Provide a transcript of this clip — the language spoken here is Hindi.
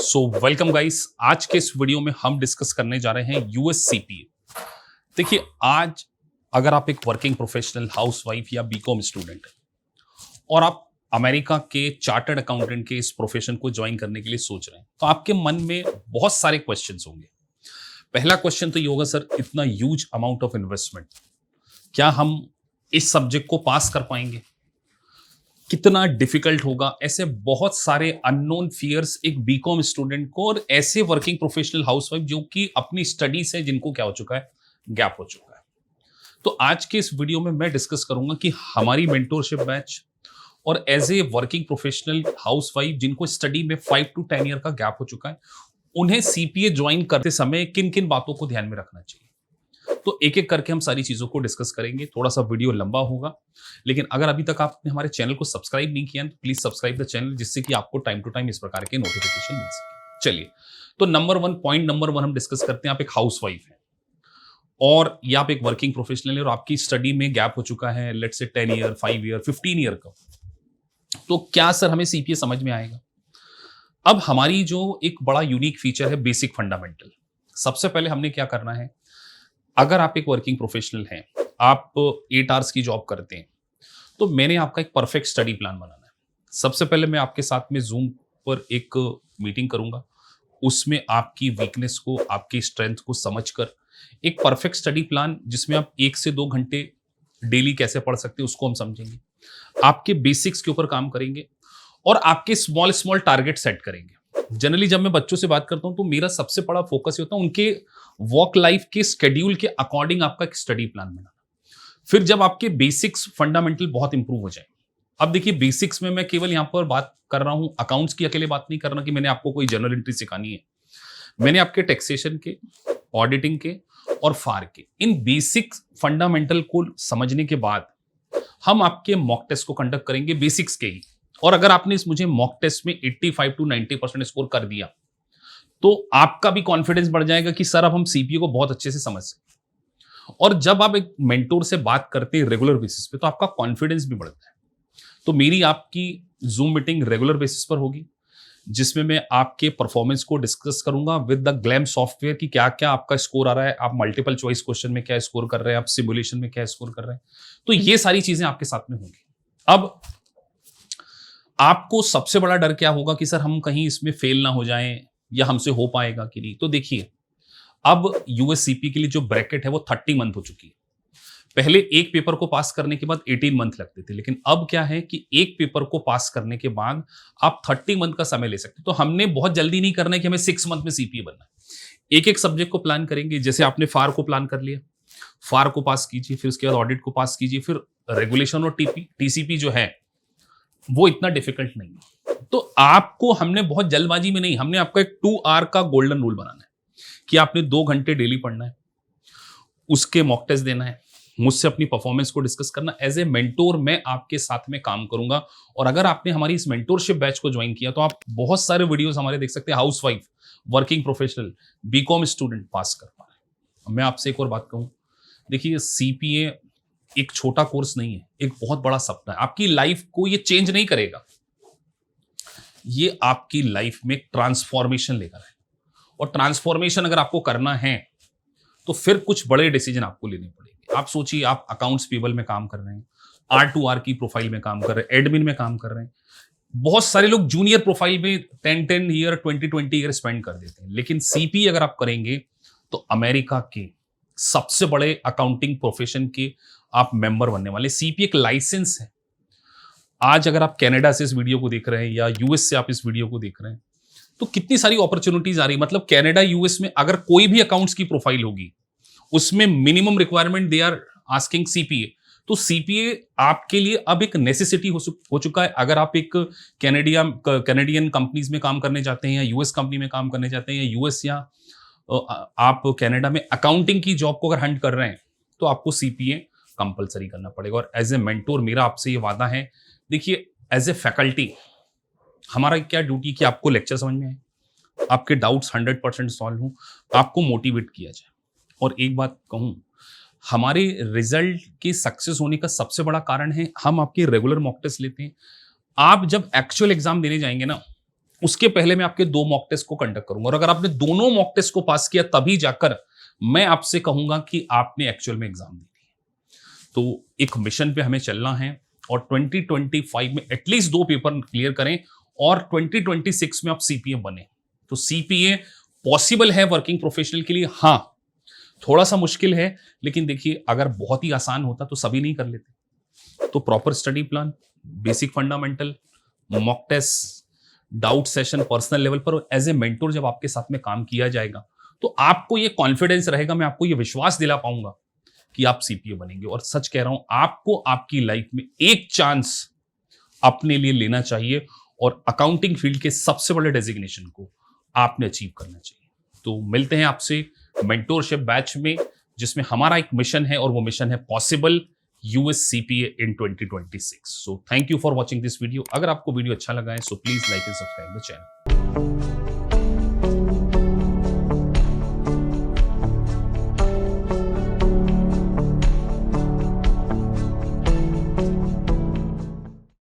Welcome guys. आज के इस वीडियो में हम डिस्कस करने जा रहे हैं यूएस सीपीए। देखिए, आज अगर आप एक वर्किंग प्रोफेशनल, हाउसवाइफ या बीकॉम स्टूडेंट हैं और आप अमेरिका के चार्टर्ड अकाउंटेंट के इस प्रोफेशन को ज्वाइन करने के लिए सोच रहे हैं, तो आपके मन में बहुत सारे क्वेश्चंस होंगे। पहला क्वेश्चन तो ये होगा, सर इतना ह्यूज अमाउंट ऑफ इन्वेस्टमेंट, क्या हम इस सब्जेक्ट को पास कर पाएंगे? कितना डिफिकल्ट होगा? ऐसे बहुत सारे अननोन फियर्स एक बीकॉम स्टूडेंट को और ऐसे वर्किंग प्रोफेशनल हाउसवाइफ जो कि अपनी स्टडी से जिनको क्या हो चुका है, गैप हो चुका है। तो आज के इस वीडियो में मैं डिस्कस करूंगा कि हमारी मेंटोरशिप बैच और as a working professional housewife जिनको स्टडी में 5 to 10 ईयर का गैप हो चुका है, उन्हें सीपीए ज्वाइन करते समय किन किन बातों को ध्यान में रखना चाहिए। तो एक एक करके हम सारी चीजों को डिस्कस करेंगे। थोड़ा सा वीडियो लंबा होगा, लेकिन अगर अभी तक आपने हमारे चैनल को सब्सक्राइब नहीं किया तो प्लीज सब्सक्राइब द चैनल, जिससे कि आपको टाइम टू टाइम इस प्रकार के नोटिफिकेशन मिल सके। चलिए, तो पॉइंट नंबर वन हम डिस्कस करते हैं। आप एक हाउसवाइफ हैं और या आप एक वर्किंग प्रोफेशनल है और आपकी स्टडी में गैप हो चुका है, let's say 10 year, 5 year, 15 year का, तो क्या सर हमें सीपीए समझ में आएगा? अब हमारी जो एक बड़ा यूनिक फीचर है, बेसिक फंडामेंटल। सबसे पहले हमने क्या करना है, अगर आप एक वर्किंग प्रोफेशनल हैं, आप 8 आवर्स की जॉब करते हैं, तो मैंने आपका एक परफेक्ट स्टडी प्लान बनाना है। सबसे पहले मैं आपके साथ में जूम पर एक मीटिंग करूंगा, उसमें आपकी वीकनेस को, आपकी स्ट्रेंथ को समझकर एक परफेक्ट स्टडी प्लान, जिसमें आप 1 से 2 घंटे डेली कैसे पढ़ सकते हैं उसको हम समझेंगे। आपके बेसिक्स के ऊपर काम करेंगे और आपके स्मॉल स्मॉल टारगेट सेट करेंगे। जनरली जब मैं बच्चों से बात करता हूं तो मेरा सबसे बड़ा फोकस ये होता है उनके वर्क लाइफ के स्केड्यूल के अकॉर्डिंग आपका एक स्टडी प्लान बनाना। फिर जब आपके बेसिक्स फंडामेंटल बहुत इंप्रूव हो जाए, अब देखिए बेसिक्स में मैं केवल यहां पर बात कर रहा हूं, अकाउंट्स की अकेले बात नहीं कर रहा कि मैंने आपको कोई जनरल एंट्री सिखानी है। मैंने आपके टैक्सेशन के, ऑडिटिंग के और फार के इन बेसिक फंडामेंटल को समझने के बाद हम आपके मॉक टेस्ट को कंडक्ट करेंगे बेसिक्स के ही। और अगर आपने इस मुझे मॉक टेस्ट में 85 to 90% स्कोर कर दिया, तो आपका भी कॉन्फिडेंस बढ़ जाएगा कि सर अब हम सीपीए को बहुत अच्छे से समझ सकते। और जब आप एक मेंटोर से बात करते हैं रेगुलर बेसिस पे, तो आपका कॉन्फिडेंस भी बढ़ता है। तो मेरी आपकी जूम मीटिंग रेगुलर बेसिस पर होगी, जिसमें मैं आपके परफॉर्मेंस को डिस्कस करूंगा विद द ग्लैम सॉफ्टवेयर की क्या क्या आपका स्कोर आ रहा है, आप मल्टीपल चॉइस क्वेश्चन में क्या स्कोर कर रहे हैं, आप सिमुलेशन में क्या स्कोर कर रहे हैं। तो ये सारी चीजें आपके साथ में होंगी। अब आपको सबसे बड़ा डर क्या होगा कि सर हम कहीं इसमें फेल ना हो जाएं या हमसे हो पाएगा कि नहीं। तो देखिए, अब यूएससीपी के लिए जो ब्रैकेट है वो 30 मंथ हो चुकी है। पहले एक पेपर को पास करने के बाद 18 मंथ लगते थे, लेकिन अब क्या है कि एक पेपर को पास करने के बाद आप 30 मंथ का समय ले सकते। तो हमने बहुत जल्दी नहीं करना है कि हमें 6 मंथ में सीपीए बनना है। एक एक सब्जेक्ट को प्लान करेंगे। जैसे आपने फार को प्लान कर लिया, फार को पास कीजिए, फिर उसके बाद ऑडिट को पास कीजिए, फिर रेगुलेशन और टीसीपी जो है वो इतना डिफिकल्ट नहीं है। तो आपको हमने बहुत जल्दबाजी में नहीं, हमने आपका एक 2 आवर का गोल्डन रूल बनाना है कि आपने 2 घंटे डेली पढ़ना है, उसके मॉक टेस्ट देना है, मुझसे अपनी परफॉर्मेंस को डिस्कस करना। एज ए मेंटोर मैं आपके साथ में काम करूंगा। और अगर आपने हमारी इस मेंटोरशिप बैच को ज्वाइन किया तो आप बहुत सारे वीडियोस हमारे देख सकते हैं, housewife, working professional, BCom student पास कर पा रहे हैं। मैं आपसे एक और बात कहूं, देखिए सीपीए एक छोटा कोर्स नहीं है, एक बहुत बड़ा सपना है। आपकी लाइफ को ये चेंज नहीं करेगा, ये आपकी लाइफ में ट्रांसफॉर्मेशन लेकर है। और ट्रांसफॉर्मेशन अगर आपको करना है तो फिर कुछ बड़े डिसीजन आपको लेने पड़ेंगे। आप सोचिए, आप अकाउंट्स पेबल में काम कर रहे हैं, R2R की प्रोफाइल में काम कर रहे हैं, एडमिन में काम कर रहे हैं। बहुत सारे लोग जूनियर प्रोफाइल में 10 ईयर, 20 ईयर स्पेंड कर देते हैं, लेकिन सीपी अगर आप करेंगे तो अमेरिका के सबसे बड़े अकाउंटिंग प्रोफेशन के आप मेंबर बनने वाले। सीपी एक लाइसेंस है। आज अगर आप कनाडा से इस वीडियो को देख रहे हैं या यूएस से आप इस वीडियो को देख रहे हैं, तो कितनी सारी अपॉर्चुनिटीज आ रही है। मतलब कनाडा, यूएस में अगर कोई भी अकाउंट्स की प्रोफाइल होगी, उसमें minimum requirement they are asking CPA. तो सीपीए आपके लिए अब एक नेसेसिटी हो चुका है। अगर आप एक कैनेडियन कंपनीज में काम करने जाते हैं या यूएस कंपनी में काम करने जाते हैं, या यूएस या आप कनाडा में अकाउंटिंग की जॉब को अगर हंट कर रहे हैं, तो आपको सीपीए कंपलसरी करना पड़ेगा। और एज ए मेंटोर मेरा आपसे ये वादा है, देखिए एज ए फैकल्टी हमारा क्या ड्यूटी कि आपको लेक्चर समझ में आए, आपके डाउट्स 100% सॉल्व हों, आपको मोटिवेट किया जाए। और एक बात कहूं, हमारे रिजल्ट के सक्सेस होने का सबसे बड़ा कारण है हम आपके रेगुलर मॉक टेस्ट लेते हैं। आप जब एक्चुअल एग्जाम देने जाएंगे ना, उसके पहले मैं आपके 2 मॉक टेस्ट को कंडक्ट करूंगा, और अगर आपने दोनों मॉक टेस्ट को पास किया तभी जाकर मैं आपसे कहूंगा कि आपने एक्चुअल में एग्जाम दी थी। तो एक मिशन पे हमें चलना है और 2025 में एटलीस्ट 2 पेपर क्लियर करें और 2026 में आप सीपीए बने। तो सीपीए पॉसिबल है वर्किंग प्रोफेशनल के लिए, हाँ थोड़ा सा मुश्किल है, लेकिन देखिए अगर बहुत ही आसान होता तो सभी नहीं कर लेते। तो proper study plan, basic fundamental, mock test, doubt session personal level पर, एज ए मेंटोर जब आपके साथ में काम किया जाएगा तो आपको ये कॉन्फिडेंस रहेगा, मैं आपको ये विश्वास दिला पाऊंगा कि आप सीपीए बनेंगे। और सच कह रहा हूं, आपको आपकी लाइफ में एक चांस अपने लिए लेना चाहिए और अकाउंटिंग फील्ड के सबसे बड़े डेजिग्नेशन को आपने अचीव करना चाहिए। तो मिलते हैं आपसे मेंटोरशिप बैच में, जिसमें हमारा एक मिशन है और वो मिशन है possible US CPA in 2026। So thank you for watching this video. अगर आपको वीडियो अच्छा लगा है so please like and subscribe the channel.